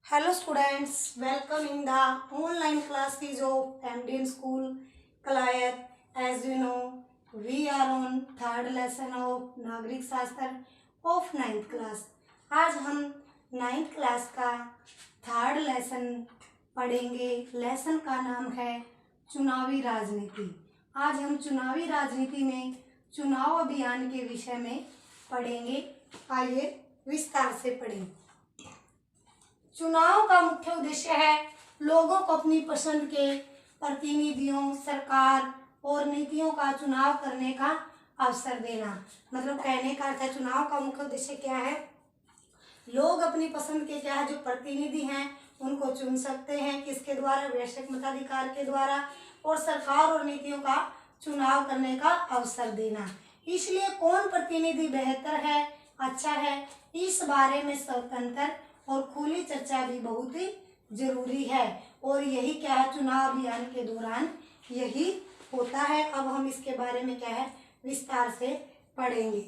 Hello students, welcome in the online classes of MDN School, Kalayat. As you know, we are on third lesson of नागरिक शास्त्र of ninth class. आज हम ninth class का third lesson पढ़ेंगे. Lesson का नाम है चुनावी राजनीति. आज हम चुनावी राजनीति में चुनाव अभियान के विषय में पढ़ेंगे. आइए विस्तार से पढ़ें. चुनाव का मुख्य उद्देश्य है लोगों को अपनी पसंद के प्रतिनिधियों, सरकार और नीतियों का चुनाव करने का अवसर देना. मतलब कहने का अर्थ है चुनाव का मुख्य उद्देश्य क्या है. लोग अपनी पसंद के क्या है जो प्रतिनिधि हैं उनको चुन सकते हैं. किसके द्वारा? वैश्विक मताधिकार के द्वारा. और सरकार और नीतियों का चुनाव करने का अवसर देना. इसलिए कौन प्रतिनिधि बेहतर है, अच्छा है, इस बारे में स्वतंत्र और खुली चर्चा भी बहुत ही जरूरी है. और यही क्या है चुनाव अभियान के दौरान यही होता है. अब हम इसके बारे में क्या है विस्तार से पढ़ेंगे.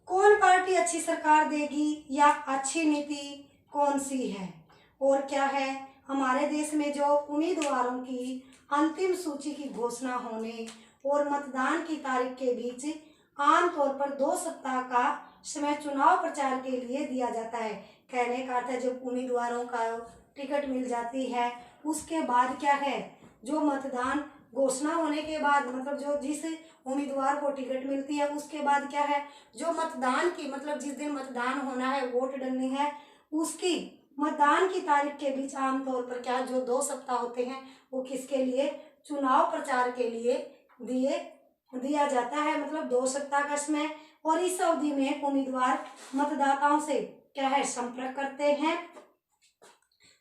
कौन पार्टी अच्छी सरकार देगी या अच्छी नीति कौन सी है. और क्या है हमारे देश में जो उम्मीदवारों की अंतिम सूची की घोषणा होने और मतदान की तारीख के बीच आमतौर पर 2 सप्ताह का समय चुनाव प्रचार के लिए दिया जाता है. कहने का अर्थ है जब उम्मीदवारों का टिकट मिल जाती है उसके बाद क्या है जो मतदान घोषणा होने के बाद मतलब जो जिस उम्मीदवार को टिकट मिलती है उसके बाद क्या है जो मतदान की मतलब जिस दिन मतदान होना है, वोट डालनी है, उसकी मतदान की तारीख के बीच आमतौर पर क्या जो 2 सप्ताह होते हैं वो किसके लिए? चुनाव प्रचार के लिए दिया जाता है. मतलब 2 सप्ताह का समय. और इस अवधि में उम्मीदवार मतदाताओं से क्या है संपर्क करते हैं.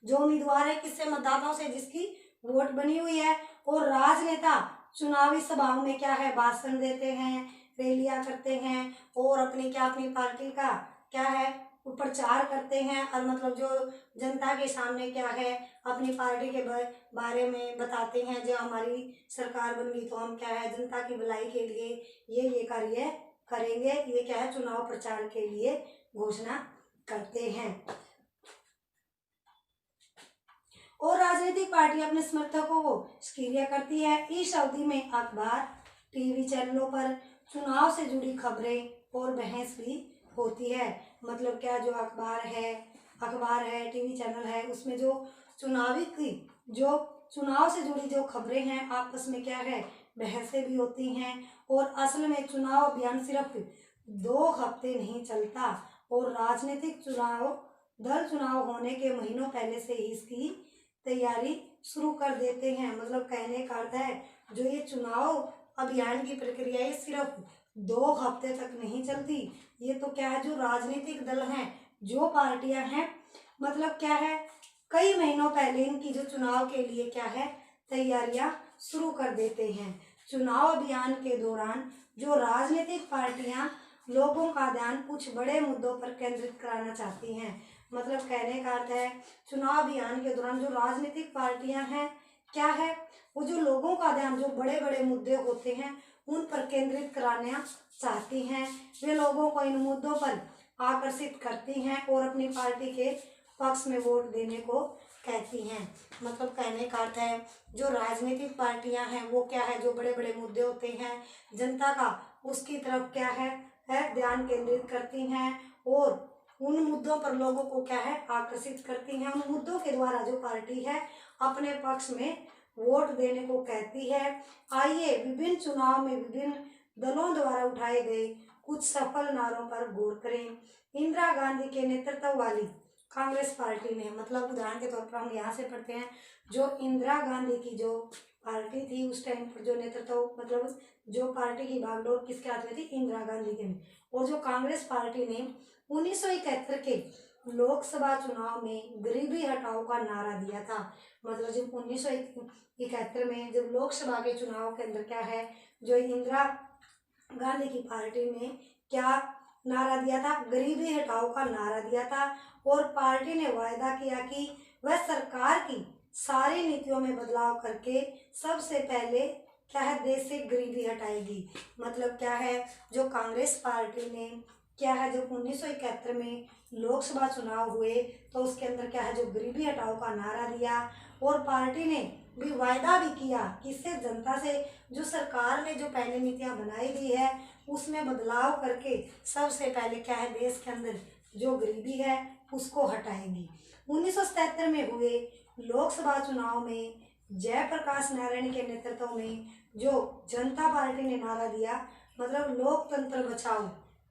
जो उम्मीदवार है किससे? मतदाताओं से जिसकी वोट बनी हुई है. और राजनेता चुनावी सभाओं में क्या है भाषण देते हैं, रैलियां करते हैं और अपनी पार्टी का क्या है प्रचार करते हैं. और मतलब जो जनता के सामने क्या है अपनी पार्टी के बारे में बताते हैं. जो हमारी सरकार बन गई तो हम क्या है जनता की भलाई के लिए ये कार्य करेंगे. ये क्या है चुनाव प्रचार के लिए घोषणा करते हैं. और राजनीतिक पार्टी अपने समर्थकों को सक्रिय करती है. इस अवधि में अखबार, टीवी चैनलों पर चुनाव से जुड़ी खबरें और बहस भी होती है. मतलब क्या जो अखबार है, टीवी चैनल है, उसमें जो चुनाव से जुड़ी जो खबरें हैं आपस में क्या है बहसें भी होती हैं. और असल में चुनाव अभियान सिर्फ 2 हफ्ते नहीं चलता और राजनीतिक दल चुनाव होने के महीनों पहले से ही इसकी तैयारी शुरू कर देते हैं. मतलब कहने का अर्थ है जो ये चुनाव अभियान की प्रक्रिया ये सिर्फ 2 हफ्ते तक नहीं चलती. ये तो क्या है जो राजनीतिक दल हैं, जो पार्टियां हैं, मतलब क्या है कई महीनों पहले इनकी जो चुनाव के लिए क्या है तैयारियां शुरू कर देते हैं. चुनाव अभियान के दौरान जो राजनीतिक पार्टियां लोगों का ध्यान कुछ बड़े मुद्दों पर केंद्रित कराना चाहती हैं. मतलब कहने का अर्थ है चुनाव अभियान के दौरान जो राजनीतिक पार्टियां हैं क्या है वो जो लोगों का ध्यान जो बड़े बड़े मुद्दे होते हैं उन पर केंद्रित कराना चाहती हैं. वे लोगों को इन मुद्दों पर आकर्षित करती हैं और अपनी पार्टी के पक्ष में वोट देने को कहती हैं. मतलब कहने का अर्थ है जो राजनीतिक पार्टियां हैं वो क्या है जो बड़े बड़े मुद्दे होते हैं जनता का उसकी तरफ क्या है ध्यान केंद्रित करती हैं और उन मुद्दों पर लोगों को क्या है आकर्षित करती हैं. उन मुद्दों के द्वारा जो पार्टी है अपने पक्ष में वोट देने को कहती है. आइए विभिन्न चुनाव में विभिन्न दलों द्वारा उठाए गए कुछ सफल नारों पर गौर करें. इंदिरा गांधी के नेतृत्व वाली कांग्रेस पार्टी ने मतलब उदाहरण के तौर पर हम यहाँ से पढ़ते हैं जो इंदिरा गांधी की जो पार्टी थी उस टाइम पर जो नेतृत्व मतलब जो पार्टी की बागडोर किसके हाथ में थी? इंदिरा गांधी के में. और जो कांग्रेस पार्टी ने 1971 के लोकसभा चुनाव में गरीबी हटाओ का नारा दिया था. मतलब जब 1971 में जब लोकसभा के चुनाव के अंदर क्या है जो इंदिरा गांधी की पार्टी ने क्या नारा दिया था? गरीबी हटाओ का नारा दिया था. और पार्टी ने वायदा किया कि वह सरकार की सारी नीतियों में बदलाव करके सबसे पहले क्या है देश से गरीबी हटाएगी. मतलब क्या है जो कांग्रेस पार्टी ने क्या है जब 1971 में लोकसभा चुनाव हुए तो उसके अंदर क्या है, जो गरीबी हटाओ का नारा दिया, और पार्टी ने भी वायदा भी किया कि इससे जनता से जो सरकार ने जो पहले नीतियां बनाई दी है उसमें बदलाव करके सबसे पहले क्या है, देश के अंदर जो गरीबी है उसको हटाएंगी। 1977 में हुए लोकसभा चुनाव में जयप्रकाश नारायण के नेतृत्व में जो जनता पार्टी ने नारा दिया, मतलब लोकतंत्र बचाओ,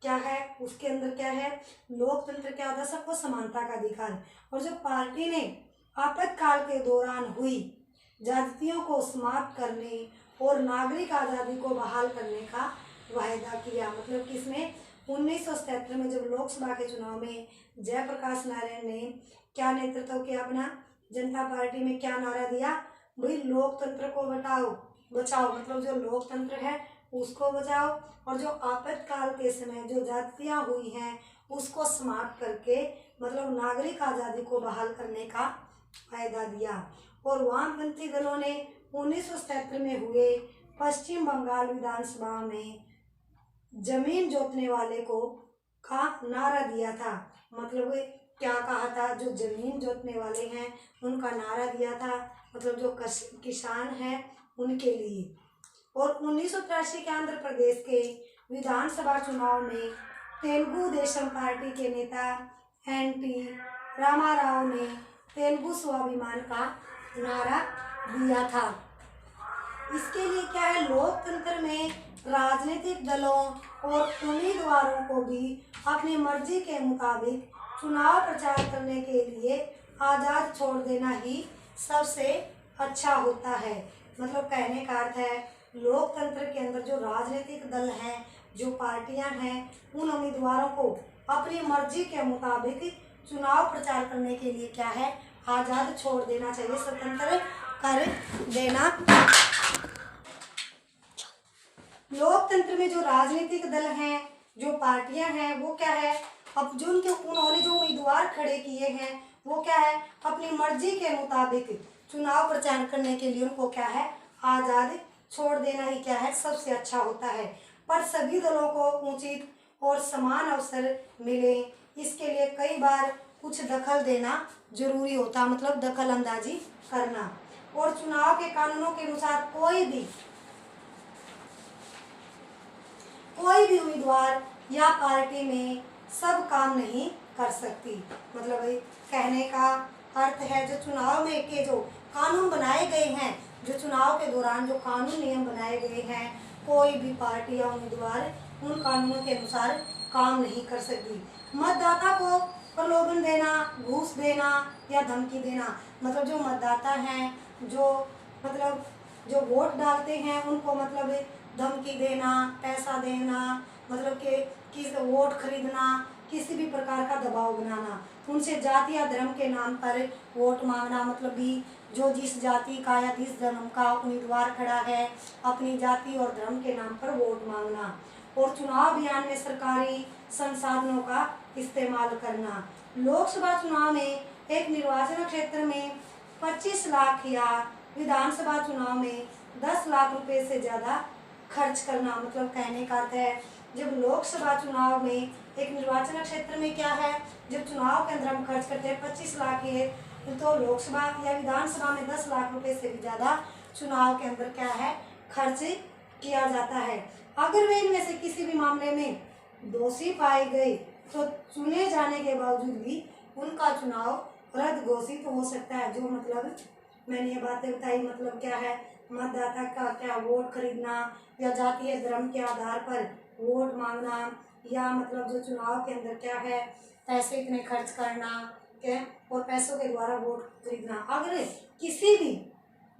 क्या है उसके अंदर क्या है, लोकतंत्र क्या होता है, सबको समानता का अधिकार। और जो पार्टी ने आपातकाल के दौरान हुई ज्यादतियों को समाप्त करने और नागरिक आज़ादी को बहाल करने का वायदा किया। मतलब किसने, 1977 में जब लोकसभा के चुनाव में जयप्रकाश नारायण ने क्या नेतृत्व किया अपना, जनता पार्टी में क्या नारा दिया, भाई लोकतंत्र को बचाओ, मतलब जो लोकतंत्र है उसको बचाओ, और जो आपातकाल के समय जो ज्यादतियाँ हुई हैं उसको समाप्त करके मतलब नागरिक आज़ादी को बहाल करने का वायदा दिया। और वामपंथी दलों ने 1977 में हुए पश्चिम बंगाल विधानसभा में जमीन जोतने वाले को का नारा दिया था। मतलब क्या कहा था, जो जमीन जोतने वाले हैं उनका नारा दिया था, मतलब जो किसान हैं उनके लिए। और 1983 के आंध्र प्रदेश के विधानसभा चुनाव में तेलुगु देशम पार्टी के नेता एन.टी. रामाराव ने तेलुगु स्वाभिमान का नारा दिया था। इसके लिए क्या है, लोकतंत्र में राजनीतिक दलों और उम्मीदवारों को भी अपनी मर्जी के मुताबिक चुनाव प्रचार करने के लिए आज़ाद छोड़ देना ही सबसे अच्छा होता है। मतलब कहने का अर्थ है, लोकतंत्र के अंदर जो राजनीतिक दल हैं, जो पार्टियां हैं, उन उम्मीदवारों को अपनी मर्जी के मुताबिक चुनाव प्रचार करने के लिए क्या है, आज़ाद छोड़ देना चाहिए, स्वतंत्र कर देना। लोकतंत्र में जो राजनीतिक दल हैं, जो पार्टियां हैं, वो क्या है, अब जो उन्होंने जो उम्मीदवार खड़े किए हैं वो क्या है, अपनी मर्जी के मुताबिक चुनाव प्रचार करने के लिए उनको क्या है, आज़ाद छोड़ देना ही क्या है, सबसे अच्छा होता है। पर सभी दलों को उचित और समान अवसर मिले, इसके लिए कई बार कुछ दखल देना जरूरी होता, मतलब दखल अंदाजी करना। और चुनाव के कानूनों के अनुसार कोई भी उम्मीदवार या पार्टी में सब काम नहीं कर सकती। मतलब कहने का अर्थ है, जो चुनाव में के जो कानून बनाए गए हैं, जो चुनाव के दौरान जो कानून नियम बनाए गए हैं, कोई भी पार्टी या उम्मीदवार उन कानूनों के अनुसार काम नहीं कर सकती। मतदाता को प्रलोभन देना, घूस देना या धमकी देना, मतलब जो मतदाता हैं, जो वोट डालते हैं उनको मतलब धमकी देना, पैसा देना, मतलब कि वोट खरीदना, किसी भी प्रकार का दबाव बनाना, उनसे जाति या धर्म के नाम पर वोट मांगना, मतलब भी जो जिस जाति का या जिस धर्म का उम्मीदवार खड़ा है, अपनी जाति और धर्म के नाम पर वोट मांगना। और चुनाव अभियान में सरकारी संसाधनों का इस्तेमाल करना। लोकसभा चुनाव में एक निर्वाचन क्षेत्र में 25 लाख या विधानसभा चुनाव में 10 लाख रुपए से ज़्यादा खर्च करना। मतलब कहने का अर्थ है, जब लोकसभा चुनाव में एक निर्वाचन क्षेत्र में क्या है, जब चुनाव के अंदर हम खर्च करते हैं 25 लाख है, तो लोकसभा या विधानसभा में 10 लाख रुपए से भी ज़्यादा चुनाव के अंदर क्या है, खर्च किया जाता है। अगर वे इनमें से किसी भी मामले में दोषी पाए गए तो चुने जाने के बावजूद भी उनका चुनाव रद्द घोषित हो सकता है। जो मतलब मैंने ये बातें बताई, मतलब क्या है, मतदाता का क्या वोट खरीदना या जातीय धर्म के आधार पर वोट मांगना, या मतलब जो चुनाव के अंदर क्या है, पैसे इतने खर्च करना क्या, और पैसों के द्वारा वोट खरीदना। अगर किसी भी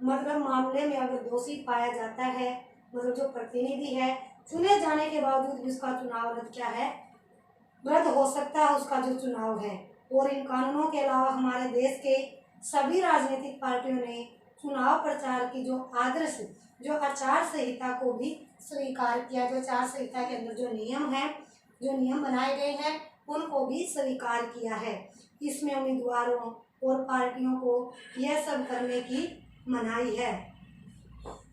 मतलब मामले में अगर दोषी पाया जाता है, मतलब जो प्रतिनिधि है, चुने जाने के बावजूद भी उसका चुनाव रद्द क्या है, रद्द हो सकता है उसका जो चुनाव है। और इन कानूनों के अलावा हमारे देश के सभी राजनीतिक पार्टियों ने चुनाव प्रचार की जो आदर्श जो आचार संहिता को भी स्वीकार किया। जो आचार संहिता के अंदर जो नियम है, जो नियम बनाए गए हैं, उनको भी स्वीकार किया है। इसमें उम्मीदवारों और पार्टियों को यह सब करने की मनाही है।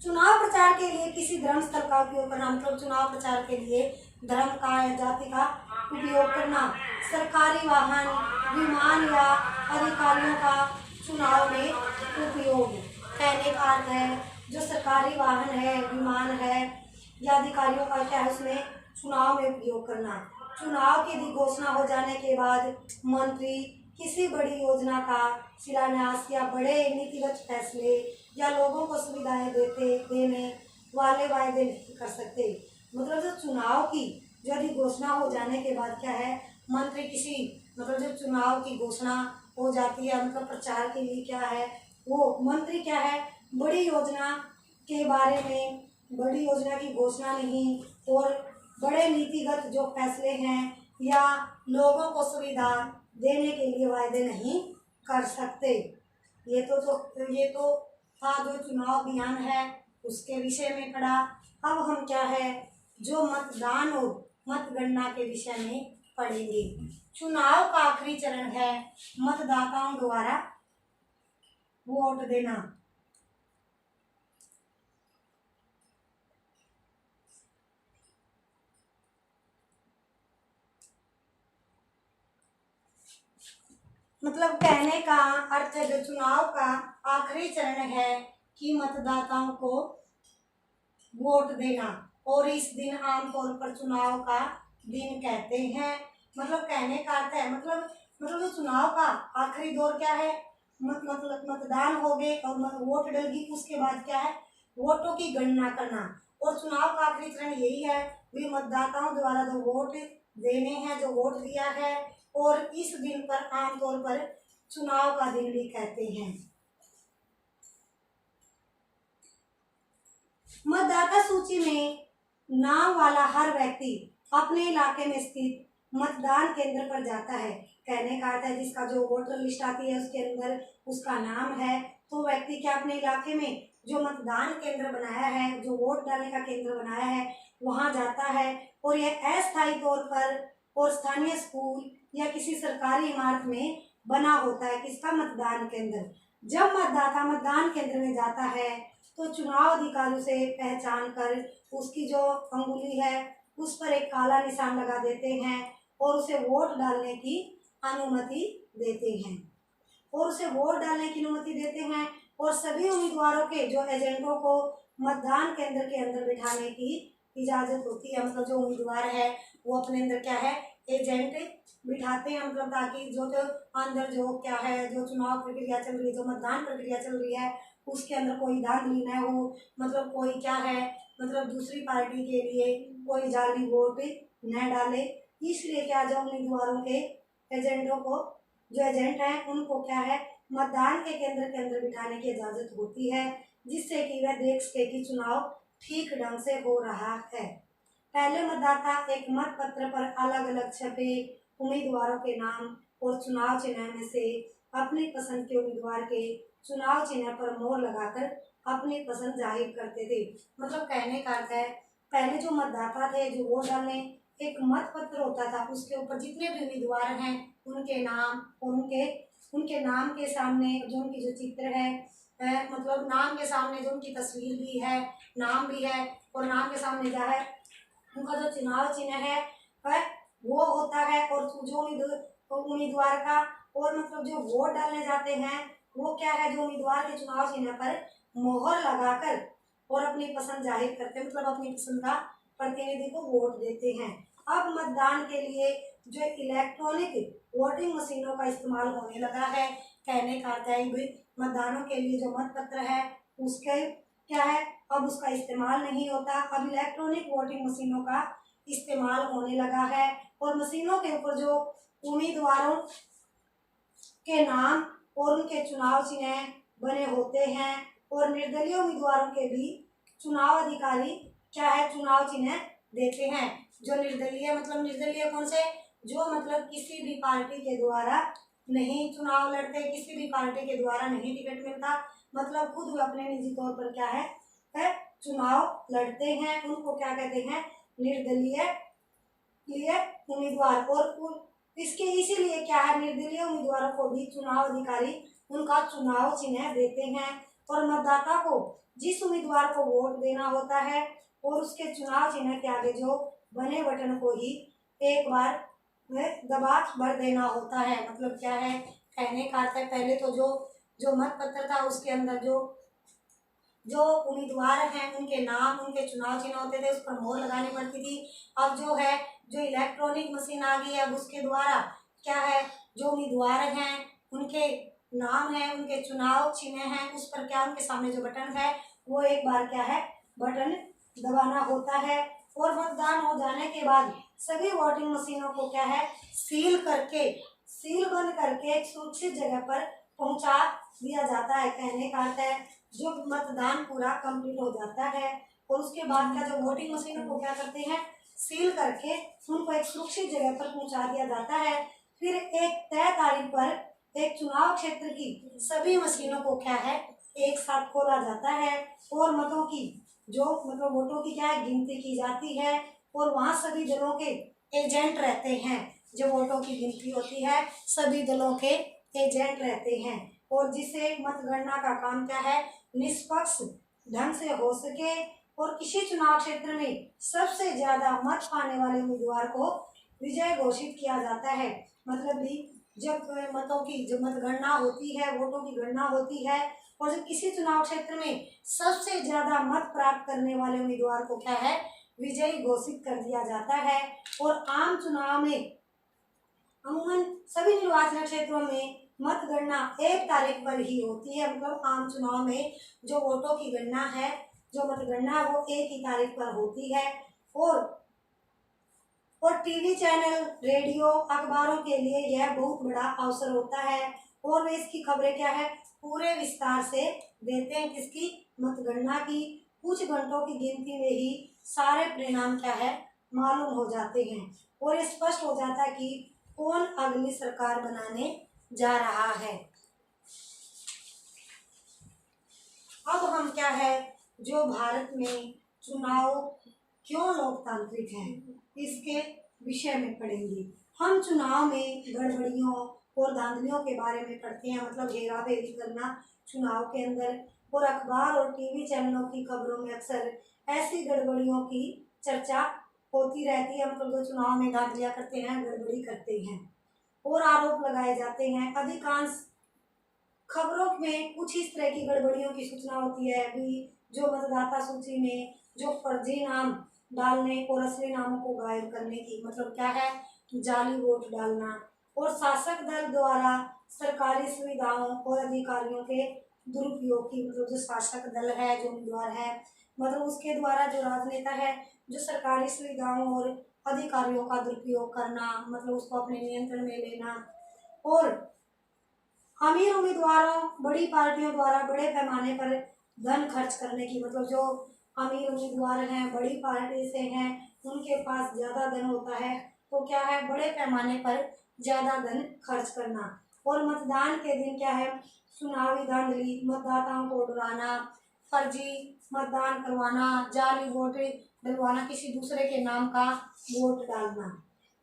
चुनाव प्रचार के लिए किसी धर्म स्थल का उपयोग करना, मतलब चुनाव प्रचार के लिए धर्म का या जाति का उपयोग करना, सरकारी वाहन, विमान या अधिकारियों का चुनाव में उपयोग। कहने का अर्थ है जो सरकारी वाहन है, विमान है या अधिकारियों का क्या है उसमें चुनाव में उपयोग करना। चुनाव की घोषणा हो जाने के बाद मंत्री किसी बड़ी योजना का शिलान्यास या बड़े नीतिगत फैसले या लोगों को सुविधाएं देने वाले वायदे नहीं कर सकते। मतलब जो चुनाव की यदि घोषणा हो जाने के बाद क्या है, मंत्री किसी मतलब जब चुनाव की घोषणा हो जाती है मतलब प्रचार के लिए क्या है वो मंत्री क्या है बड़ी योजना के बारे में, बड़ी योजना की घोषणा नहीं और बड़े नीतिगत जो फैसले हैं या लोगों को सुविधा देने के लिए वायदे नहीं कर सकते। ये तो था जो चुनाव अभियान है उसके विषय में पढ़ा। अब हम क्या है जो मतदान और मतगणना के विषय में पढ़ेंगे। चुनाव का आखिरी चरण है मतदाताओं द्वारा वोट देना। मतलब कहने का अर्थ है जो चुनाव का आखिरी चरण है कि मतदाताओं को वोट देना और इस दिन आमतौर पर चुनाव का दिन कहते हैं। मतलब कहने का अर्थ है मतलब जो चुनाव का आखिरी दौर क्या है मतलब मतदान हो गए और वोट डलगी उसके बाद क्या है वोटों की गणना करना और चुनाव का आखिरी चरण यही है वे मतदाताओं द्वारा जो वोट देने हैं जो वोट दिया है और इस दिन पर आमतौर पर चुनाव का दिन भी कहते हैं। मतदाता सूची में नाम वाला हर व्यक्ति अपने इलाके में स्थित मतदान केंद्र पर जाता है। कहने का अर्थ है जिसका जो वोटर लिस्ट आती है उसके अंदर उसका नाम है तो व्यक्ति क्या अपने इलाके में जो मतदान केंद्र बनाया है जो वोट डालने का केंद्र बनाया है वहां जाता है और यह अस्थायी तौर पर और स्थानीय स्कूल या किसी सरकारी इमारत में बना होता है किसका मतदान केंद्र। जब मतदाता मतदान केंद्र में जाता है तो चुनाव अधिकारी से पहचान कर उसकी जो अंगुली है उस पर एक काला निशान लगा देते हैं और उसे वोट डालने की अनुमति देते हैं और सभी उम्मीदवारों के जो एजेंटों को मतदान केंद्र के अंदर बिठाने की इजाजत होती है। मतलब जो उम्मीदवार है वो अपने अंदर क्या है एजेंट बिठाते हैं मतलब ताकि जो अंदर जो क्या है जो चुनाव प्रक्रिया चल रही है जो मतदान प्रक्रिया चल रही है उसके अंदर कोई धांधली न हो। मतलब कोई क्या है मतलब दूसरी पार्टी के लिए कोई जाली वोट न डाले इसलिए क्या जो उम्मीदवारों के एजेंटों को जो एजेंट हैं उनको क्या है मतदान के केंद्र के अंदर बिठाने की इजाजत होती है जिससे कि वह देख सके कि चुनाव ठीक ढंग से हो रहा है। पहले मतदाता एक मत पत्र पर अलग अलग छपे उम्मीदवारों के नाम और चुनाव चिन्ह में से अपनी पसंद के उम्मीदवार के चुनाव चिन्ह पर मोहर लगाकर अपनी पसंद जाहिर करते थे। मतलब कहने का अर्थ है पहले जो मतदाता थे जो वोट डालने एक मत पत्र होता था उसके ऊपर जितने भी उम्मीदवार हैं उनके नाम और उनके नाम के सामने जो उनकी जो चित्र है मतलब नाम के सामने जो उनकी तस्वीर भी है नाम भी है और नाम के सामने क्या है उनका जो चुनाव चिन्ह है वो होता है और जो उम्मीदवार का और मतलब जो वोट डालने जाते हैं वो क्या है जो उम्मीदवार के चुनाव चिन्ह पर मोहर लगाकर और अपनी पसंद जाहिर करते हैं मतलब अपनी पसंद का प्रतिनिधि को वोट देते हैं। अब मतदान के लिए जो इलेक्ट्रॉनिक वोटिंग मशीनों का इस्तेमाल होने लगा है। कहने का अर्थ है मतदानों के लिए जो मत पत्र है उसके क्या है अब उसका इस्तेमाल नहीं होता, अब इलेक्ट्रॉनिक वोटिंग मशीनों का इस्तेमाल होने लगा है और मशीनों के ऊपर जो उम्मीदवारों के नाम और उनके चुनाव चिन्ह बने होते हैं और निर्दलीय उम्मीदवारों के भी चुनाव अधिकारी क्या है चुनाव चिन्ह देते हैं। जो निर्दलीय मतलब निर्दलीय कौन से जो मतलब किसी भी पार्टी के द्वारा नहीं चुनाव लड़ते किसी भी पार्टी के द्वारा नहीं टिकट मिलता मतलब खुद वे अपने निजी तौर पर क्या है चुनाव लड़ते हैं उनको क्या कहते हैं निर्दलीय उम्मीदवार। और इसके इसीलिए क्या है निर्दलीय उम्मीदवारों को भी चुनाव अधिकारी उनका चुनाव चिन्ह देते हैं और मतदाता को जिस उम्मीदवार को वोट देना होता है और उसके चुनाव चिन्ह के आगे जो बने बटन को ही एक बार में दबाव भर देना होता है। मतलब क्या है, कहने का अर्थ है पहले तो जो मत पत्र था उसके अंदर जो उम्मीदवार हैं उनके नाम, उनके चुनाव चिन्ह होते थे, उस पर मोहर लगानी पड़ती थी। अब जो इलेक्ट्रॉनिक मशीन आ गई है, अब उसके द्वारा क्या है, जो उम्मीदवार हैं उनके नाम है, उनके चुनाव चिन्ह हैं, उस पर क्या उनके सामने जो बटन है वो एक बार क्या है बटन दबाना होता है। और मतदान हो जाने के बाद सभी वोटिंग मशीनों को क्या है सील बंद करके एक सुरक्षित जगह पर पहुंचा दिया जाता है। कहने का अर्थ है जो मतदान पूरा कंप्लीट हो जाता है और उसके बाद क्या, जो वोटिंग मशीनों को क्या करते हैं, सील करके उनको एक सुरक्षित जगह पर पहुंचा दिया जाता है। फिर एक तय तारीख पर एक चुनाव क्षेत्र की सभी मशीनों को क्या है एक साथ खोला जाता है और मतों की मतलब वोटों की क्या है गिनती की जाती है। और वहाँ सभी दलों के एजेंट रहते हैं। जो वोटों की गिनती होती है सभी दलों के एजेंट रहते हैं और जिससे मतगणना का काम क्या है निष्पक्ष ढंग से हो सके और किसी चुनाव क्षेत्र में सबसे ज्यादा मत पाने वाले उम्मीदवार को विजय घोषित किया जाता है। मतलब भी जब मतगणना होती है, वोटों की गणना होती है और जब किसी चुनाव क्षेत्र में सबसे ज्यादा मत प्राप्त करने वाले उम्मीदवार को क्या है विजयी घोषित कर दिया जाता है। और आम चुनाव में अमूमन सभी निर्वाचन क्षेत्रों में मतगणना 1 तारीख पर ही होती है। मतलब आम चुनाव में जो वोटों की गणना है, जो मतगणना है वो 1 ही तारीख पर होती है। और टीवी चैनल, रेडियो, अखबारों के लिए यह बहुत बड़ा अवसर होता है और वे इसकी खबरें क्या है पूरे विस्तार से देते हैं। किसकी? मतगणना की। कुछ घंटों की गिनती में ही सारे परिणाम क्या है मालूम हो जाते हैं और ये स्पष्ट हो जाता है कि कौन अगली सरकार बनाने जा रहा है। अब हम क्या है जो भारत में चुनाव क्यों लोकतांत्रिक है इसके विषय में पढ़ेंगे। हम चुनाव में गड़बड़ियों और धांधलियों के बारे में पढ़ते हैं। मतलब हेरा फेरी करना चुनाव के अंदर। और अखबार और टीवी चैनलों की खबरों में अक्सर ऐसी गड़बड़ियों की चर्चा होती रहती है। मतलब जो चुनाव में धांधलियां करते हैं, गड़बड़ी करते हैं और आरोप लगाए जाते हैं। अधिकांश खबरों में कुछ इस तरह की गड़बड़ियों की सूचना होती है भी जो मतदाता सूची में जो फर्जी नाम डालने और असली नामों को गायब करने की, मतलब क्या है जाली वोट डालना। और शासक दल द्वारा सरकारी सुविधाओं और अधिकारियों के दुरुपयोग की, मतलब जो शासक दल है, जो उम्मीदवार है, मतलब उसके द्वारा जो राजनेता है जो सरकारी सुविधाओं और अधिकारियों का दुरुपयोग करना, मतलब उसको अपने नियंत्रण में लेना। और अमीर उम्मीदवारों, बड़ी पार्टियों द्वारा बड़े पैमाने पर धन खर्च करने की, मतलब जो अमीर उम्मीदवार हैं, बड़ी पार्टी से हैं, उनके पास ज़्यादा धन होता है तो क्या है बड़े पैमाने पर ज़्यादा धन खर्च करना। और मतदान के दिन क्या है चुनावी धांधली, मतदाताओं को डराना, फर्जी मतदान करवाना, जाली वोट डलवाना, किसी दूसरे के नाम का वोट डालना।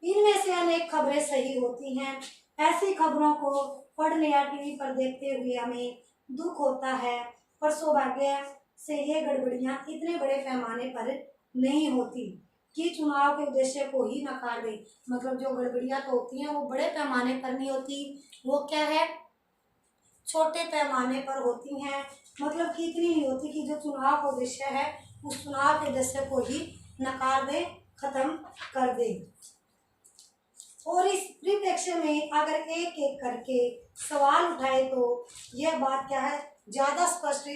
इनमें से अनेक खबरें सही होती हैं। ऐसी खबरों को पढ़ने या टीवी पर देखते हुए हमें दुख होता है, पर सौभाग्य से ये गड़बड़ियां इतने बड़े पैमाने पर नहीं होती कि चुनाव के उद्देश्य को ही नकार दे। मतलब जो गड़बड़ियां तो होती हैं वो बड़े पैमाने पर नहीं होती, वो क्या है छोटे पैमाने पर होती हैं। मतलब कि इतनी नहीं होती कि जो चुनाव का उद्देश्य है उस चुनाव के उद्देश्य को ही नकार दे, खत्म कर दे। और इस परिप्रेक्ष्य में अगर एक एक करके सवाल उठाए तो यह बात क्या है ज्यादा स्पष्ट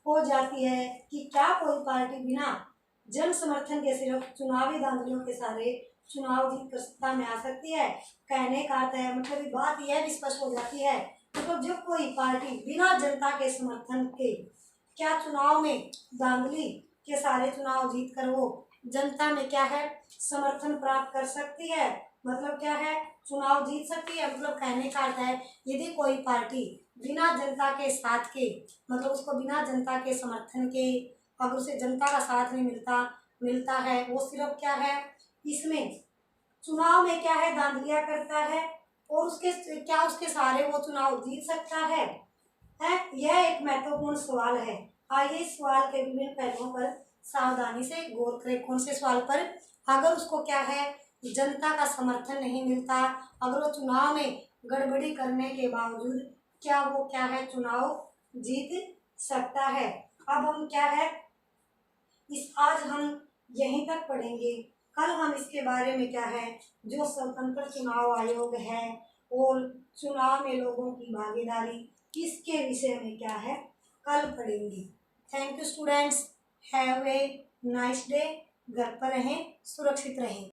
हो जाती है कि क्या कोई पार्टी बिना जन समर्थन के सिर्फ चुनावी धांधलियों के सारे चुनाव जीत कर सत्ता में आ सकती है। कहने का अर्थ है, मतलब बात यह भी स्पष्ट हो जाती है, मतलब जब कोई पार्टी बिना जनता के समर्थन के क्या चुनाव में धांधली के सारे चुनाव जीत कर वो जनता में क्या है समर्थन प्राप्त कर सकती है, मतलब क्या है चुनाव जीत सकती है। मतलब कहने का अर्थ है यदि कोई पार्टी बिना जनता के साथ के, मतलब उसको बिना जनता के समर्थन के, अगर उसे जनता का साथ नहीं मिलता है, वो सिर्फ क्या है इसमें चुनाव में क्या है धांधलियां करता है और उसके सारे वो चुनाव जीत सकता है यह एक महत्वपूर्ण सवाल है। आइए इस सवाल के विभिन्न पहलुओं पर सावधानी से गौर करें। कौन से सवाल पर? अगर उसको क्या है जनता का समर्थन नहीं मिलता, अगर वो चुनाव में गड़बड़ी करने के बावजूद क्या वो क्या है चुनाव जीत सकता है। अब हम क्या है आज हम यहीं तक पढ़ेंगे। कल हम इसके बारे में क्या है जो स्वतंत्र चुनाव आयोग है और चुनाव में लोगों की भागीदारी इसके विषय में क्या है कल पढ़ेंगे। Thank you students, have a nice day. घर पर रहें, सुरक्षित रहें।